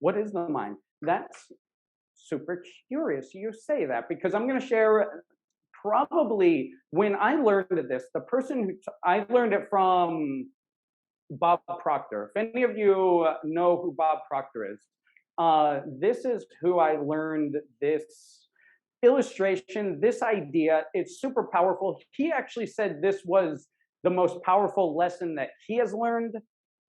What is the mind? That's super curious you say that, because I'm going to share probably when I learned this, the person I learned it from Bob Proctor. If any of you know who Bob Proctor is, this is who I learned this illustration, this idea. It's super powerful. He actually said this was the most powerful lesson that he has learned.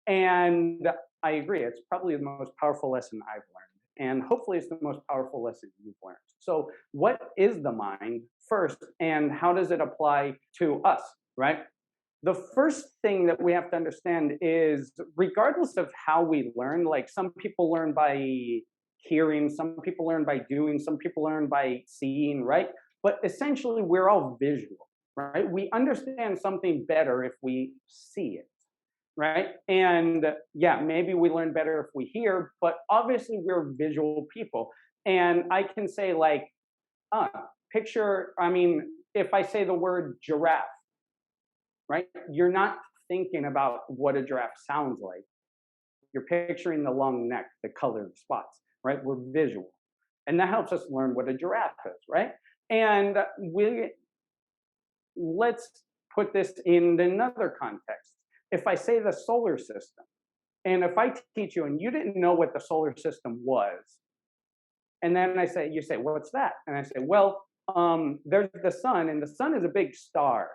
And I agree, it's probably the most powerful lesson I've learned. And hopefully, it's the most powerful lesson you've learned. So, what is the mind first, and how does it apply to us, right? The first thing that we have to understand is, regardless of how we learn, like some people learn by hearing, some people learn by doing, some people learn by seeing, right? But essentially, we're all visual, right? We understand something better if we see it, right? And yeah, maybe we learn better if we hear, but obviously we're visual people. And I can say, like, uh, picture, I mean, if I say the word giraffe, right? You're not thinking about what a giraffe sounds like. You're picturing the long neck, the color, the spots, right? We're visual. And that helps us learn what a giraffe is, right? And let's put this in another context. If I say the solar system, and if I teach you and you didn't know what the solar system was, and then you say, what's that? And I say, well, there's the sun, and the sun is a big star.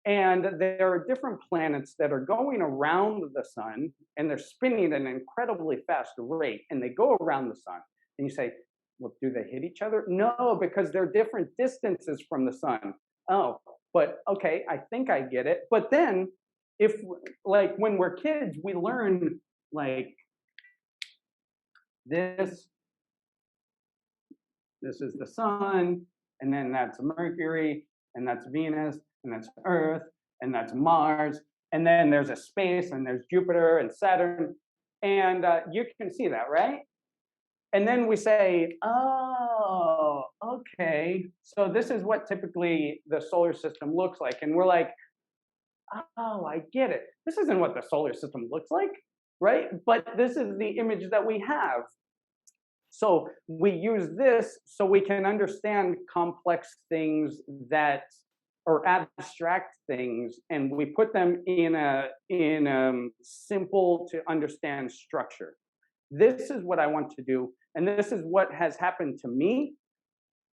And there are different planets that are going around the sun, and they're spinning at an incredibly fast rate, and they go around the sun. And you say, well, do they hit each other? No, because they're different distances from the sun. Oh, but okay, I think I get it. But then, if like when we're kids, we learn like this is the sun, and then that's Mercury, and that's Venus, and that's Earth, and that's Mars, and then there's a space, and there's Jupiter and Saturn, and you can see that, right? And then we say, oh, okay, so this is what typically the solar system looks like, and we're like, oh, I get it. This isn't what the solar system looks like, right? But this is the image that we have. So we use this so we can understand complex things that or abstract things, and we put them in a simple to understand structure. This is what I want to do, and this is what has happened to me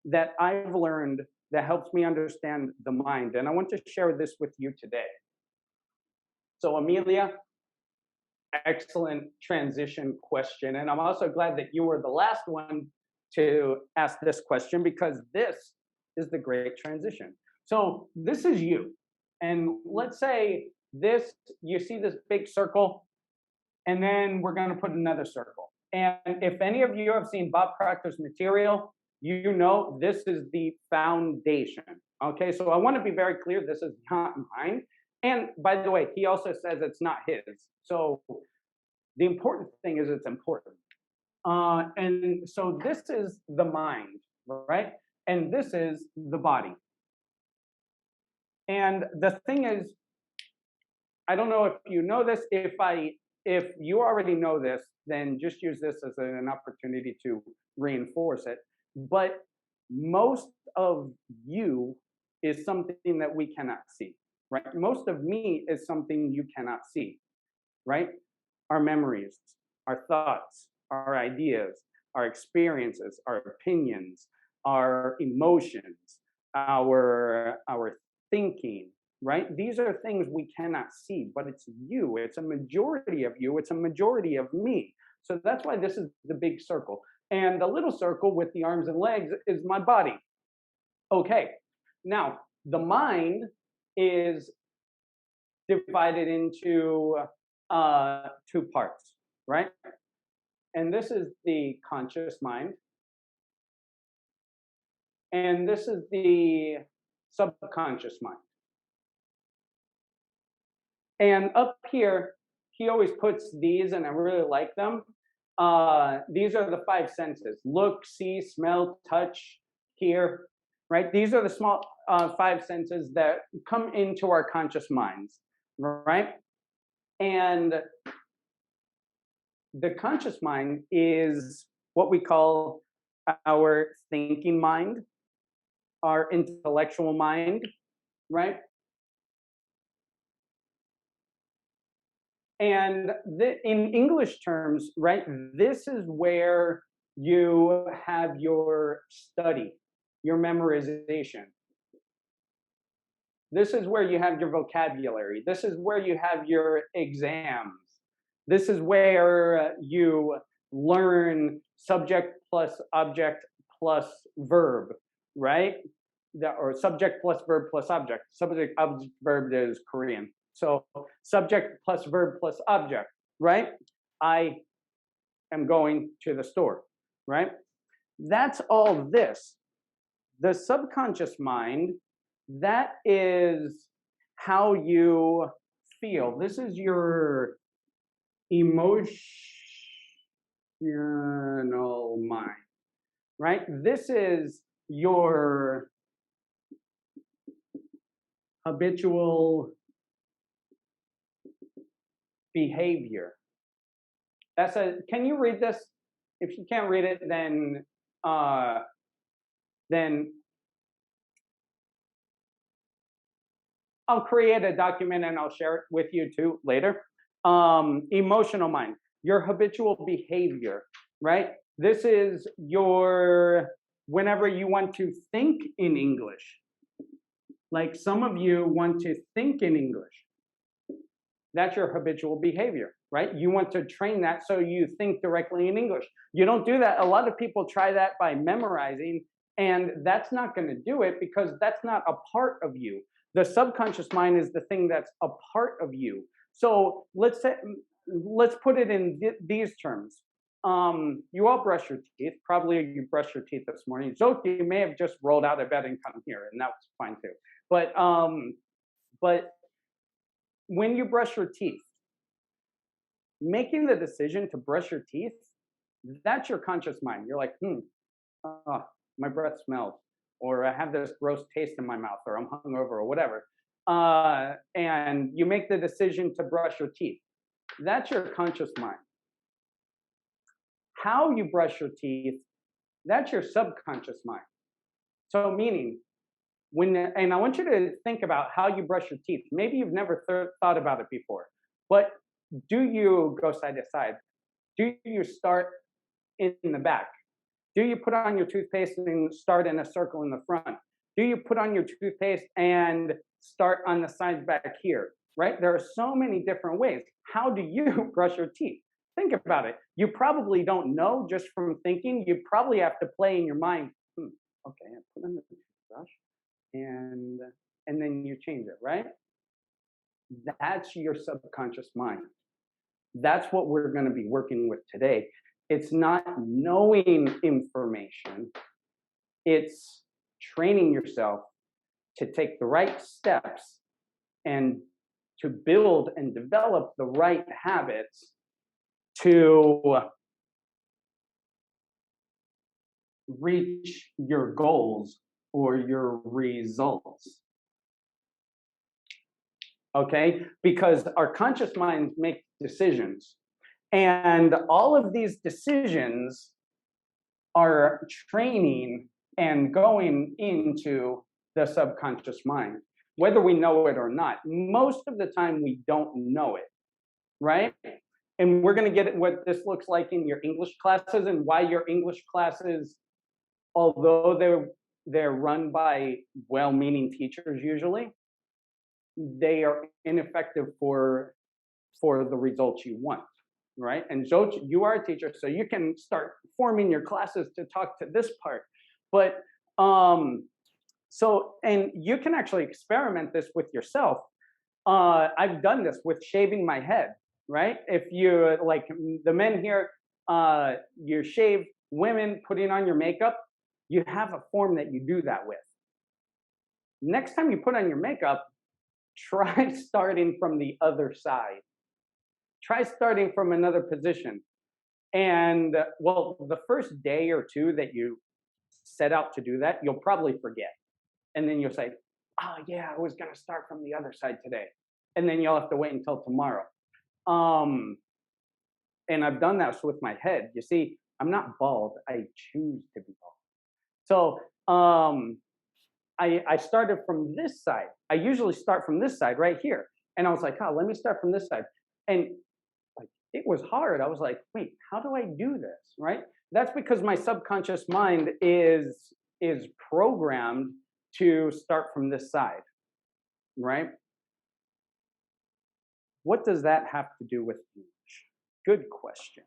that I've learned that helps me understand the mind. And I want to share this with you today. So Amelia, excellent transition question. And I'm also glad that you were the last one to ask this question, because this is the great transition. So this is you. And let's say this, you see this big circle, and then we're going to put another circle. And if any of you have seen Bob Proctor's material, you know this is the foundation. Okay, so I want to be very clear, this is not mine. And by the way, he also says it's not his. So the important thing is it's important. And so this is the mind, right? And this is the body. And the thing is, I don't know if you know this. If you already know this, then just use this as an opportunity to reinforce it. But most of you is something that we cannot see, right? Most of me is something you cannot see, right? Our memories, our thoughts, our ideas, our experiences, our opinions, our emotions, our thinking, right? These are things we cannot see, but it's you. It's a majority of you. It's a majority of me. So that's why this is the big circle. And the little circle with the arms and legs is my body. Okay, now the mind is divided into two parts, right? And this is the conscious mind. And this is the subconscious mind. And up here, he always puts these, and I really like them. These are the five senses: look, see, smell, touch, hear, right? These are the small five senses that come into our conscious minds, right? And the conscious mind is what we call our thinking mind, our intellectual mind, right? And in English terms, right, this is where you have your study, your memorization. This is where you have your vocabulary. This is where you have your exams. This is where you learn subject plus object plus verb, right? Or subject plus verb plus object. Subject, object, verb is Korean. So subject plus verb plus object, right? I am going to the store, right? That's all this. The subconscious mind, that is how you feel. This is your emotional mind, right? This is your habitual behavior. That's a. Can you read this? If you can't read it, then I'll create a document and I'll share it with you too later. Emotional mind, your habitual behavior, right? This is your whenever you want to think in English. Like some of you want to think in English. That's your habitual behavior, right? You want to train that so you think directly in English. You don't do that. A lot of people try that by memorizing, and that's not going to do it because that's not a part of you. The subconscious mind is the thing that's a part of you. So let's put it in these terms. You all brush your teeth. Probably you brushed your teeth this morning. Zoki, you may have just rolled out of bed and come here, and that was fine too. But when you brush your teeth, making the decision to brush your teeth, that's your conscious mind. You're like, my breath smells, or I have this gross taste in my mouth, or I'm hungover, or whatever. And you make the decision to brush your teeth. That's your conscious mind. How you brush your teeth, that's your subconscious mind. So meaning, and I want you to think about how you brush your teeth. Maybe you've never thought about it before, but do you go side to side? Do you start in the back? Do you put on your toothpaste and start in a circle in the front? Do you put on your toothpaste and start on the sides back here, right? There are so many different ways. How do you brush your teeth? Think about it. You probably don't know just from thinking. You probably have to play in your mind, okay, I put on the toothbrush, and then you change it, right? That's your subconscious mind. That's what we're going to be working with today. It's not knowing information, it's training yourself to take the right steps and to build and develop the right habits to reach your goals or your results. Okay? Because our conscious minds make decisions. And all of these decisions are training and going into the subconscious mind, whether we know it or not. Most of the time, we don't know it, right? And we're going to get at what this looks like in your English classes and why your English classes, although they're run by well-meaning teachers usually, they are ineffective for the results you want, right? And Zoj, you are a teacher, so you can start forming your classes to talk to this part. But and you can actually experiment this with yourself. I've done this with shaving my head, right? If you, like the men here, you shave, women putting on your makeup, you have a form that you do that with. Next time you put on your makeup, try starting from the other side. Try starting from another position. And well, the first day or two that you set out to do that, you'll probably forget. And then you'll say, oh yeah, I was gonna start from the other side today. And then you'll have to wait until tomorrow. And I've done that with my head. You see, I'm not bald. I choose to be bald. So I started from this side. I usually start from this side right here. And I was like, oh, let me start from this side. And like it was hard. I was like, wait, how do I do this? Right? That's because my subconscious mind is programmed to start from this side, right? What does that have to do with English? Good question.